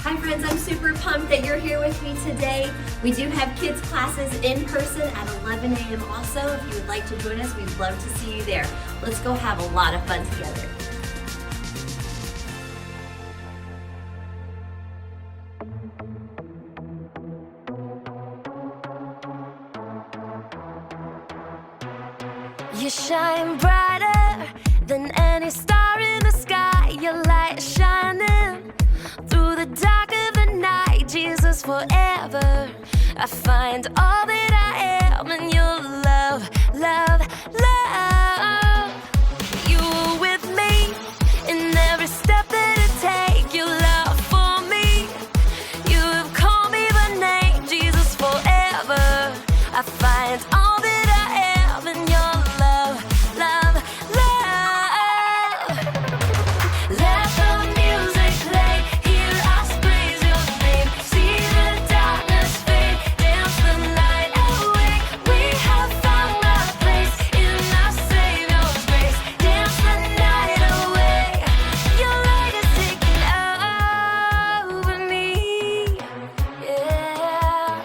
Hi friends, I'm super pumped that you're here with me today. We do have kids classes in person at 11 a.m. also. If you would like to join us, we'd love to see you there. Let's go have a lot of fun together. You shine brighter than any star in the sky. Your light is shining through the dark of the night. Jesus, forever I find all that I am in your love, love, love. You were with me in every step that I take. Your love for me, you have called me by name. Jesus, forever I find all that I am in your love, love, love. Let the music play, hear us praise your name. See the darkness fade, dance the night away. We have found our place in our Savior's grace. Dance the night away. Your light is taking over me. Yeah.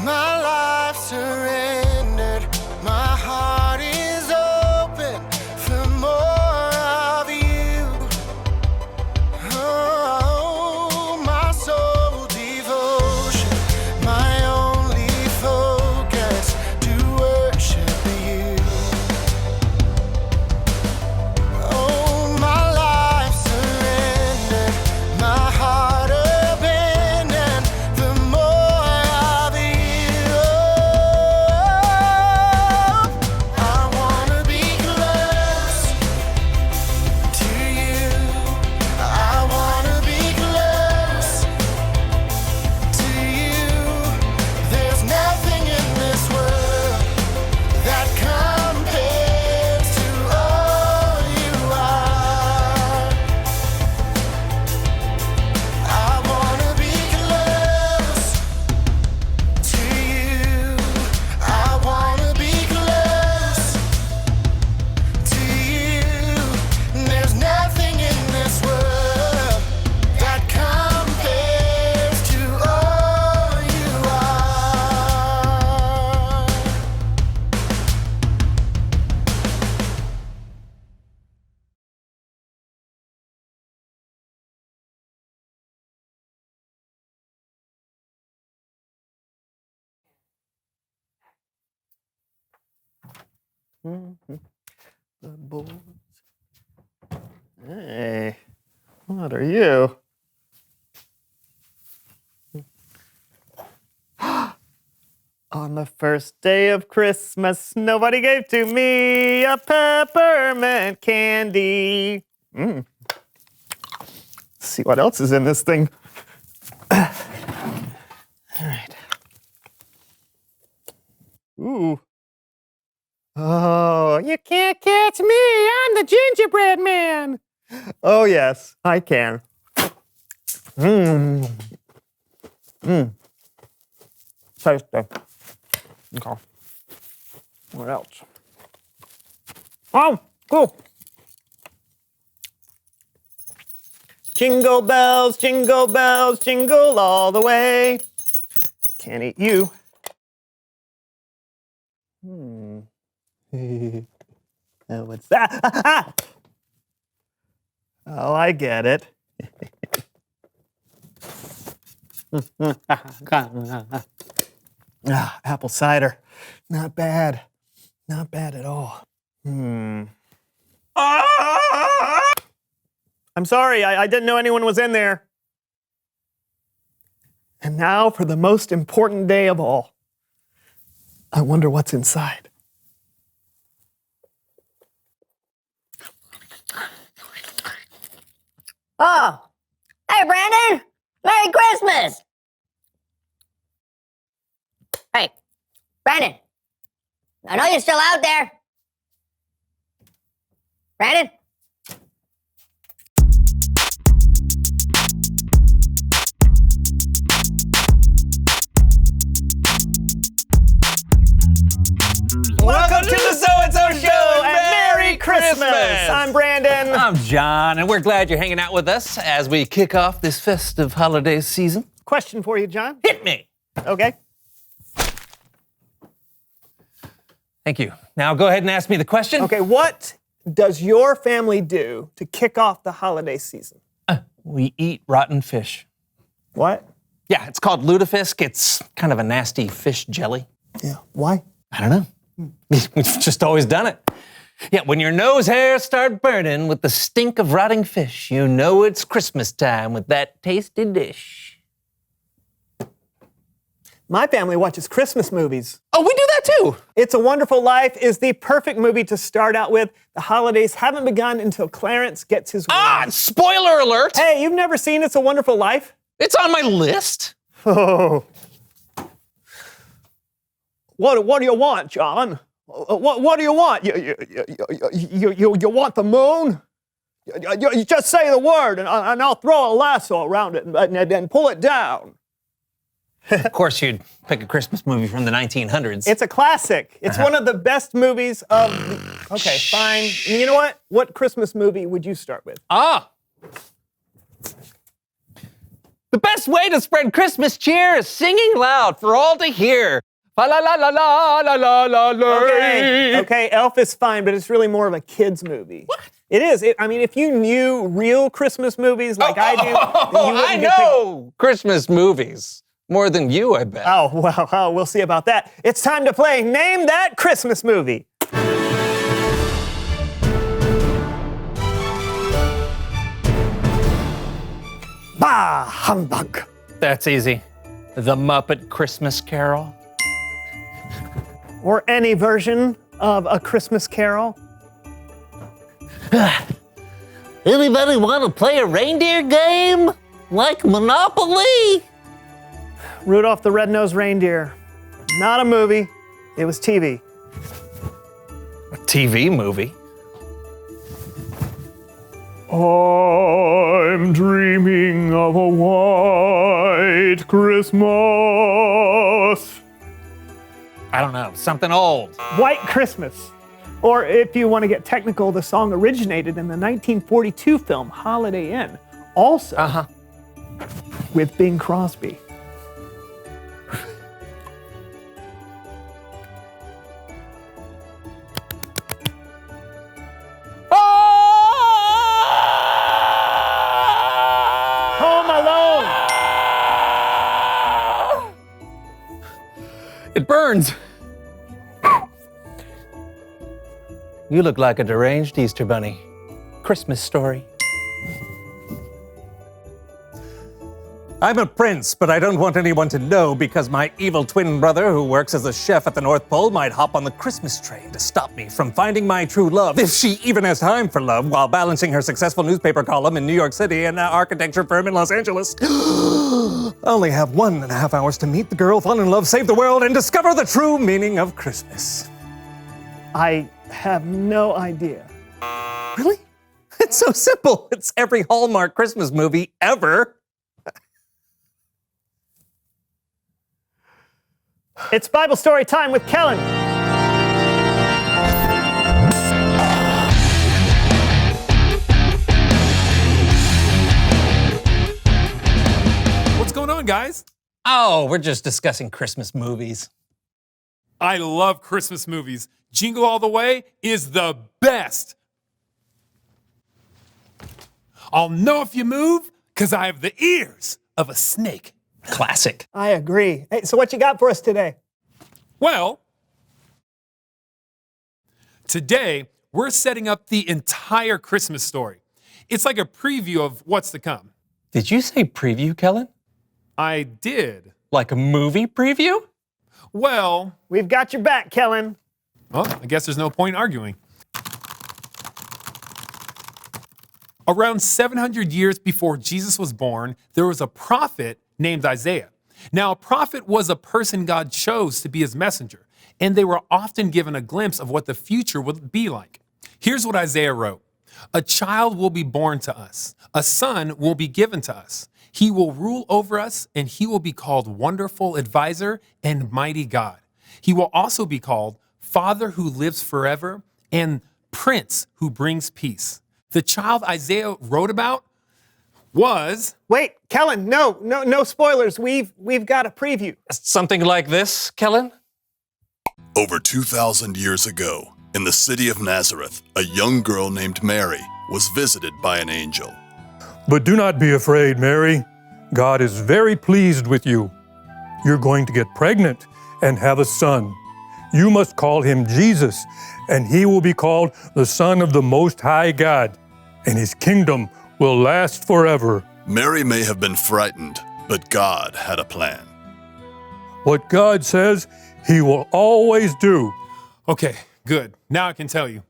my life surrendered. My heart is open for more of you. Oh, my sole devotion, my only focus, to worship you. Oh, my life surrendered, my heart abandoned for more of you. Oh, I wanna be close to you. I wanna be close to you. There's nothing in this world that compares to all you are. I wanna be close to you. I wanna be close to you. There's nothing in this world that compares to all you are. The boys. Hey, what are you? On the first day of Christmas, nobody gave to me a peppermint candy. Let's see what else is in this thing. All right. Ooh. Oh, you can't catch me. I'm the gingerbread man. Oh, yes, I can. Tasty. Okay. What else? Oh, cool. Jingle bells, jingle all the way. Can't eat you. Oh, what's that? Oh, I get it. Apple cider. Not bad. Not bad at all. I'm sorry, I didn't know anyone was in there. And now for the most important day of all. I wonder what's inside. Oh, hey, Brandon! Merry Christmas! Hey, Brandon, I know you're still out there. Brandon? Welcome to the So-and-So Show, and Merry Christmas! I'm Brandon. I'm John, and we're glad you're hanging out with us as we kick off this festive holiday season. Question for you, John. Hit me! Okay. Thank you. Now go ahead and ask me the question. Okay, what does your family do to kick off the holiday season? We eat rotten fish. What? Yeah, it's called lutefisk. It's kind of a nasty fish jelly. Yeah, why? I don't know. We've just always done it. Yeah, when your nose hairs start burning with the stink of rotting fish, you know it's Christmas time with that tasty dish. My family watches Christmas movies. Oh, we do that too. It's a Wonderful Life is the perfect movie to start out with. The holidays haven't begun until Clarence gets his wings. Spoiler alert! Hey, you've never seen It's a Wonderful Life? It's on my list. Oh. What do you want, John? What do you want? You want the moon? You just say the word, and I'll throw a lasso around it and pull it down. Of course, you'd pick a Christmas movie from the 1900s. It's a classic. It's one of the best movies of the... Okay, fine. You know what? What Christmas movie would you start with? The best way to spread Christmas cheer is singing loud for all to hear. Fa la la la la la la la la. Okay, Elf is fine, but it's really more of a kid's movie. What? It is. I mean, if you knew real Christmas movies like I do, then you wouldn't I be know Christmas movies more than you, I bet. Oh, well, we'll see about that. It's time to play Name That Christmas Movie. Bah, humbug. That's easy. The Muppet Christmas Carol. Or any version of A Christmas Carol. Anybody want to play a reindeer game? Like Monopoly? Rudolph the Red-Nosed Reindeer. Not a movie. It was TV. A TV movie? I'm dreaming of a white Christmas. I don't know, something old. White Christmas. Or if you want to get technical, the song originated in the 1942 film Holiday Inn. Also with Bing Crosby. Home Alone. It burns. You look like a deranged Easter bunny. Christmas Story. I'm a prince, but I don't want anyone to know because my evil twin brother, who works as a chef at the North Pole, might hop on the Christmas train to stop me from finding my true love, if she even has time for love, while balancing her successful newspaper column in New York City and an architecture firm in Los Angeles. I only have 1.5 hours to meet the girl, fall in love, save the world, and discover the true meaning of Christmas. I have no idea. Really? It's so simple. It's every Hallmark Christmas movie ever. It's Bible story time with Kellen. What's going on, guys? Oh, we're just discussing Christmas movies. I love Christmas movies. Jingle All the Way is the best. I'll know if you move because I have the ears of a snake. Classic. I agree. Hey, so what you got for us today? Well, today we're setting up the entire Christmas story. It's like a preview of what's to come. Did you say preview, Kellen? I did. Like a movie preview? Well, We've got your back, Kellen. I guess there's no point arguing. Around 700 years before Jesus was born, there was a prophet named Isaiah. Now, a prophet was a person God chose to be his messenger, and they were often given a glimpse of what the future would be like. Here's what Isaiah wrote. A child will be born to us. A son will be given to us. He will rule over us, and he will be called Wonderful Advisor and Mighty God. He will also be called Father who lives forever and Prince who brings peace. The child Isaiah wrote about was... Wait, Kellen, no spoilers. We've got a preview. Something like this, Kellen? Over 2,000 years ago, in the city of Nazareth, a young girl named Mary was visited by an angel. But do not be afraid, Mary. God is very pleased with you. You're going to get pregnant and have a son. You must call him Jesus, and he will be called the Son of the Most High God, and his kingdom will last forever. Mary may have been frightened, but God had a plan. What God says, he will always do. Okay, good. Now I can tell you.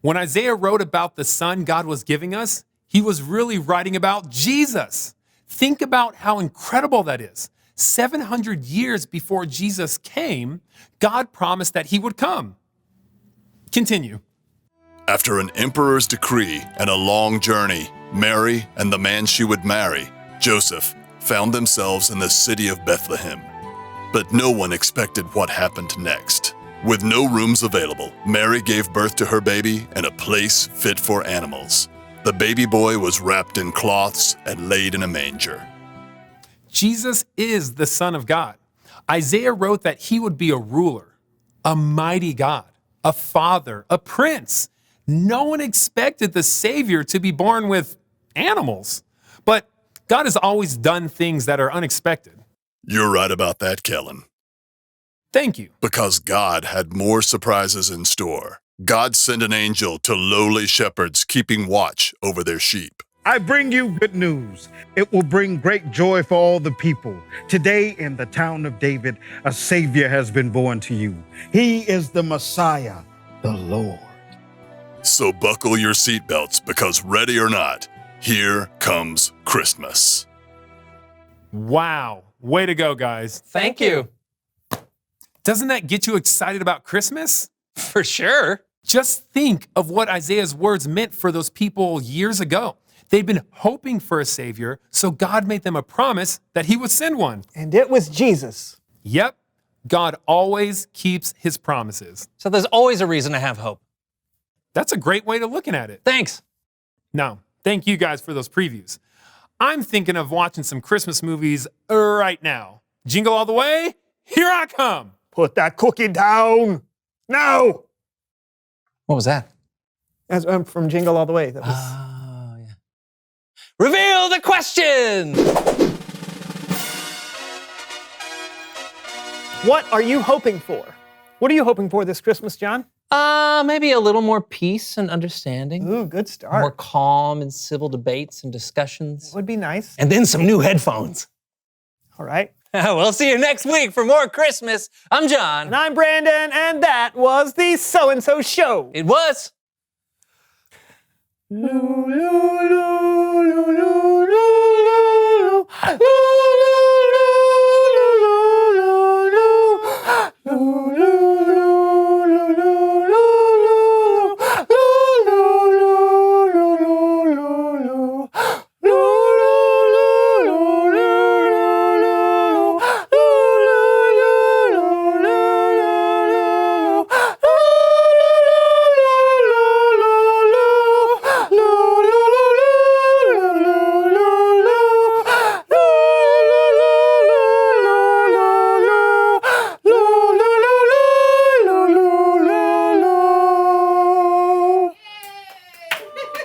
When Isaiah wrote about the son God was giving us, he was really writing about Jesus. Think about how incredible that is. 700 years before Jesus came, God promised that he would come. Continue. After an emperor's decree and a long journey, Mary and the man she would marry, Joseph, found themselves in the city of Bethlehem. But no one expected what happened next. With no rooms available, Mary gave birth to her baby in a place fit for animals. The baby boy was wrapped in cloths and laid in a manger. Jesus is the Son of God. Isaiah wrote that he would be a ruler, a mighty God, a father, a prince. No one expected the Savior to be born with animals. But God has always done things that are unexpected. You're right about that, Kellen. Thank you. Because God had more surprises in store. God sent an angel to lowly shepherds keeping watch over their sheep. I bring you good news. It will bring great joy for all the people. Today in the town of David, a Savior has been born to you. He is the Messiah, the Lord. So buckle your seatbelts because ready or not, here comes Christmas. Wow. Way to go, guys. Thank you. Doesn't that get you excited about Christmas? For sure. Just think of what Isaiah's words meant for those people years ago. They'd been hoping for a Savior, so God made them a promise that he would send one. And it was Jesus. Yep, God always keeps his promises. So there's always a reason to have hope. That's a great way to looking at it. Thanks. Now, thank you guys for those previews. I'm thinking of watching some Christmas movies right now. Jingle all the way, here I come. Put that cookie down. Now. What was that? As from Jingle All the Way. That was... Oh, yeah. Reveal the question! What are you hoping for? What are you hoping for this Christmas, John? Maybe a little more peace and understanding. Ooh, good start. More calm and civil debates and discussions. Would be nice. And then some new headphones. All right. We'll see you next week for more Christmas. I'm John. And I'm Brandon, and that was the So-and-So Show. It was.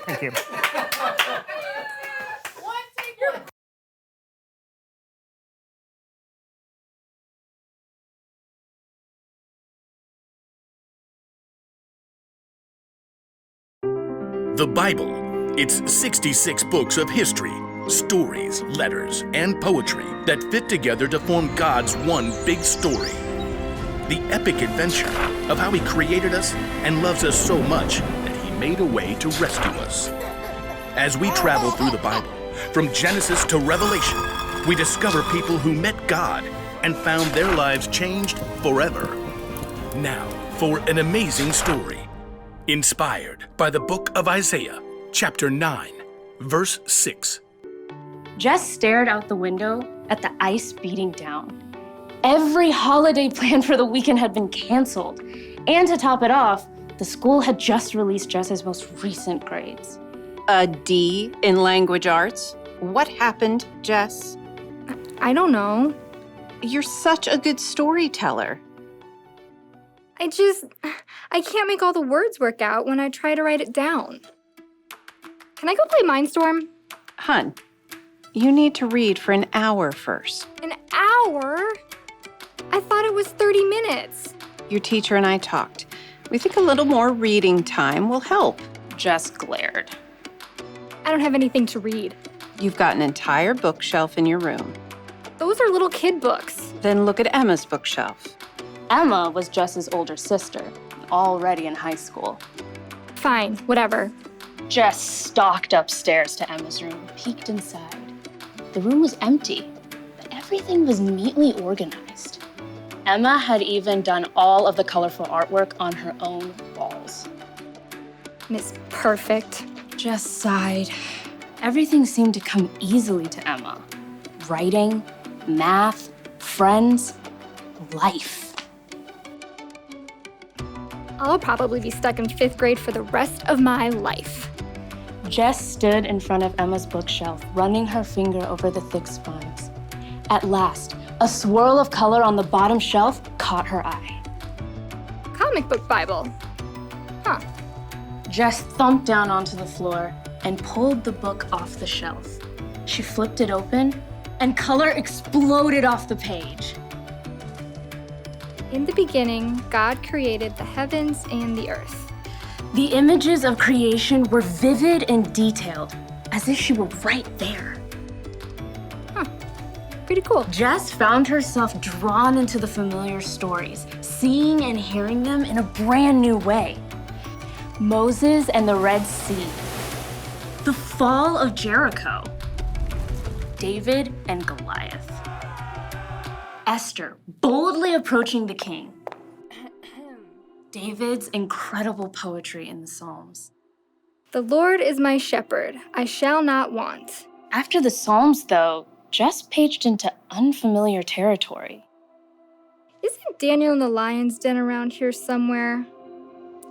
Thank you. The Bible. It's 66 books of history, stories, letters, and poetry that fit together to form God's one big story. The epic adventure of how He created us and loves us so much that He made a way to rescue us. As we travel through the Bible, from Genesis to Revelation, we discover people who met God and found their lives changed forever. Now, for an amazing story. Inspired by the book of Isaiah, chapter 9, verse 6. Jess stared out the window at the ice beating down. Every holiday plan for the weekend had been canceled. And to top it off, the school had just released Jess's most recent grades. A D in language arts? What happened, Jess? I don't know. You're such a good storyteller. I can't make all the words work out when I try to write it down. Can I go play Mindstorm? Hun, you need to read for an hour first. An hour? I thought it was 30 minutes. Your teacher and I talked. We think a little more reading time will help. Jess glared. I don't have anything to read. You've got an entire bookshelf in your room. Those are little kid books. Then look at Emma's bookshelf. Emma was Jess's older sister, already in high school. Fine, whatever. Jess stalked upstairs to Emma's room, peeked inside. The room was empty, but everything was neatly organized. Emma had even done all of the colorful artwork on her own walls. Miss Perfect. Jess sighed. Everything seemed to come easily to Emma. Writing, math, friends, life. I'll probably be stuck in 5th grade for the rest of my life. Jess stood in front of Emma's bookshelf, running her finger over the thick spines. At last, a swirl of color on the bottom shelf caught her eye. Comic book Bible. Huh. Jess thumped down onto the floor and pulled the book off the shelf. She flipped it open, and color exploded off the page. In the beginning, God created the heavens and the earth. The images of creation were vivid and detailed, as if she were right there. Pretty cool. Jess found herself drawn into the familiar stories, seeing and hearing them in a brand new way. Moses and the Red Sea, the fall of Jericho, David and Goliath, Esther boldly approaching the king, David's incredible poetry in the Psalms. The Lord is my shepherd, I shall not want. After the Psalms, though, Jess paged into unfamiliar territory. Isn't Daniel in the lion's den around here somewhere?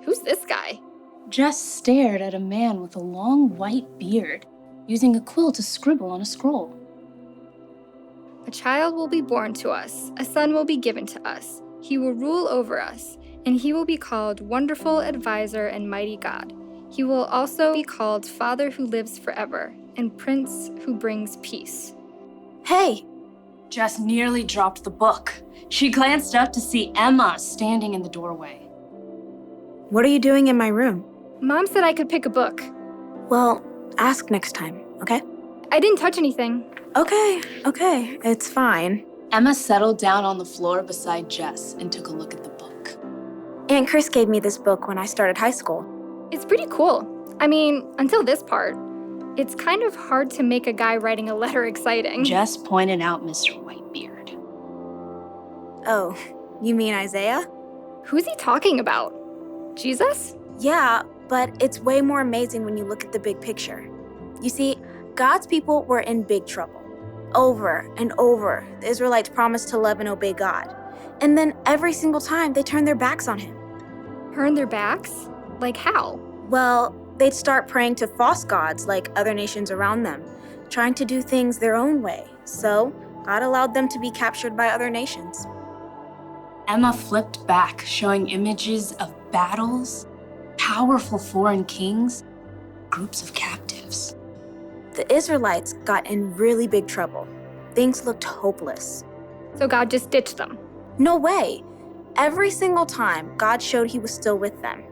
Who's this guy? Jess stared at a man with a long white beard, using a quill to scribble on a scroll. A child will be born to us, a son will be given to us. He will rule over us, and he will be called Wonderful Advisor and Mighty God. He will also be called Father who lives forever, and Prince who brings peace. Hey! Jess nearly dropped the book. She glanced up to see Emma standing in the doorway. What are you doing in my room? Mom said I could pick a book. Well, ask next time, okay? I didn't touch anything. Okay, it's fine. Emma settled down on the floor beside Jess and took a look at the book. Aunt Chris gave me this book when I started high school. It's pretty cool. I mean, until this part. It's kind of hard to make a guy writing a letter exciting. Jess pointed out Mr. Whitebeard. Oh, you mean Isaiah? Who's he talking about? Jesus? Yeah, but it's way more amazing when you look at the big picture. You see, God's people were in big trouble. Over and over, the Israelites promised to love and obey God. And then every single time, they turned their backs on him. Turned their backs? Like how? Well, they'd start praying to false gods like other nations around them, trying to do things their own way. So, God allowed them to be captured by other nations. Emma flipped back, showing images of battles, powerful foreign kings, groups of captives. The Israelites got in really big trouble. Things looked hopeless. So God just ditched them? No way. Every single time, God showed he was still with them.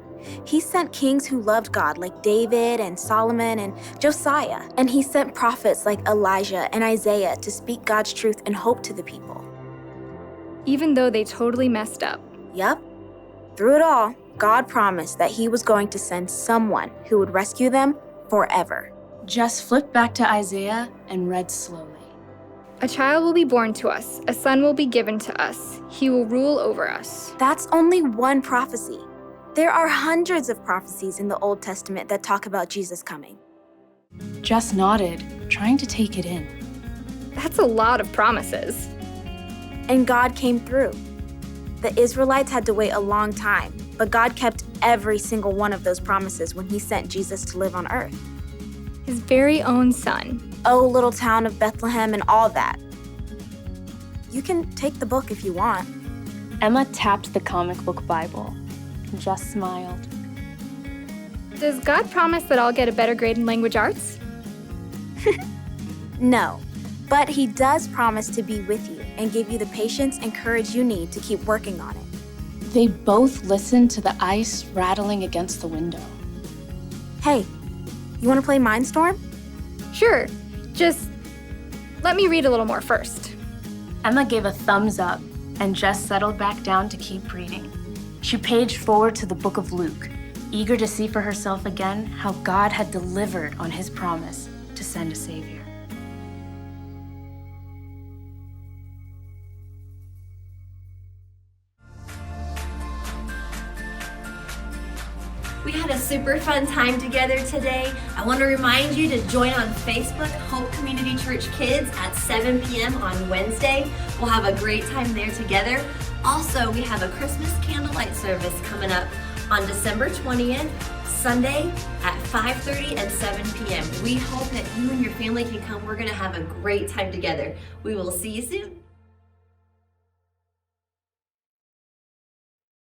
He sent kings who loved God like David and Solomon and Josiah. And he sent prophets like Elijah and Isaiah to speak God's truth and hope to the people. Even though they totally messed up. Yep. Through it all, God promised that he was going to send someone who would rescue them forever. Jess flipped back to Isaiah and read slowly. A child will be born to us, a son will be given to us. He will rule over us. That's only one prophecy. There are hundreds of prophecies in the Old Testament that talk about Jesus coming. Jess nodded, trying to take it in. That's a lot of promises. And God came through. The Israelites had to wait a long time, but God kept every single one of those promises when he sent Jesus to live on earth. His very own son. Oh, little town of Bethlehem and all that. You can take the book if you want. Emma tapped the comic book Bible. Jess smiled. Does God promise that I'll get a better grade in language arts? No, but he does promise to be with you and give you the patience and courage you need to keep working on it. They both listened to the ice rattling against the window. Hey, you want to play Mindstorm? Sure, just let me read a little more first. Emma gave a thumbs up, and Jess settled back down to keep reading. She paged forward to the book of Luke, eager to see for herself again how God had delivered on his promise to send a savior. We had a super fun time together today. I want to remind you to join on Facebook, Hope Community Church Kids at 7 p.m. on Wednesday. We'll have a great time there together. Also, we have a Christmas candlelight service coming up on December 20th, Sunday at 5:30 and 7 p.m. We hope that you and your family can come. We're going to have a great time together. We will see you soon.